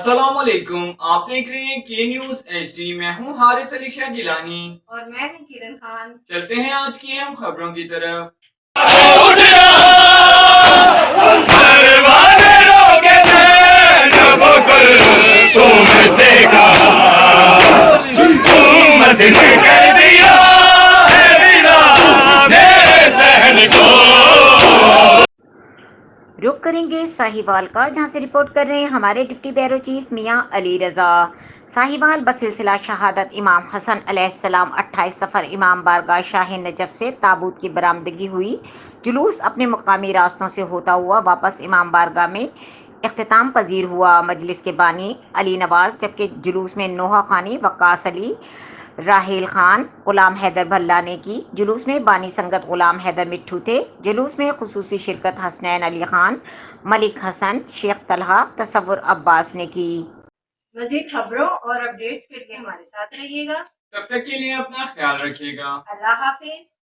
السلام علیکم، آپ دیکھ رہے ہیں کے نیوز ایچ ڈی۔ میں ہوں حارث علی شاہ گیلانی اور میں ہوں کرن خان۔ چلتے ہیں آج کی اہم خبروں کی طرف۔ رخ کریں گے ساہیوال کا، جہاں سے رپورٹ کر رہے ہیں ہمارے ڈپٹی بیورو چیف میاں علی رضا۔ ساہیوال بسلسلہ شہادت امام حسن علیہ السلام 28 سفر امام بارگاہ شاہ نجف سے تابوت کی برآمدگی ہوئی۔ جلوس اپنے مقامی راستوں سے ہوتا ہوا واپس امام بارگاہ میں اختتام پذیر ہوا۔ مجلس کے بانی علی نواز، جبکہ جلوس میں نوحہ خانی، وقاص علی، راحیل خان، غلام حیدر بھلہ نے کی۔ جلوس میں بانی سنگت غلام حیدر مٹھو تھے۔ جلوس میں خصوصی شرکت حسنین علی خان، ملک حسن، شیخ طلحہ، تصور عباس نے کی۔ مزید خبروں اور اپڈیٹس کے لیے ہمارے ساتھ رہیے گا۔ تب تک کے لیے اپنا خیال رکھیے گا۔ اللہ حافظ۔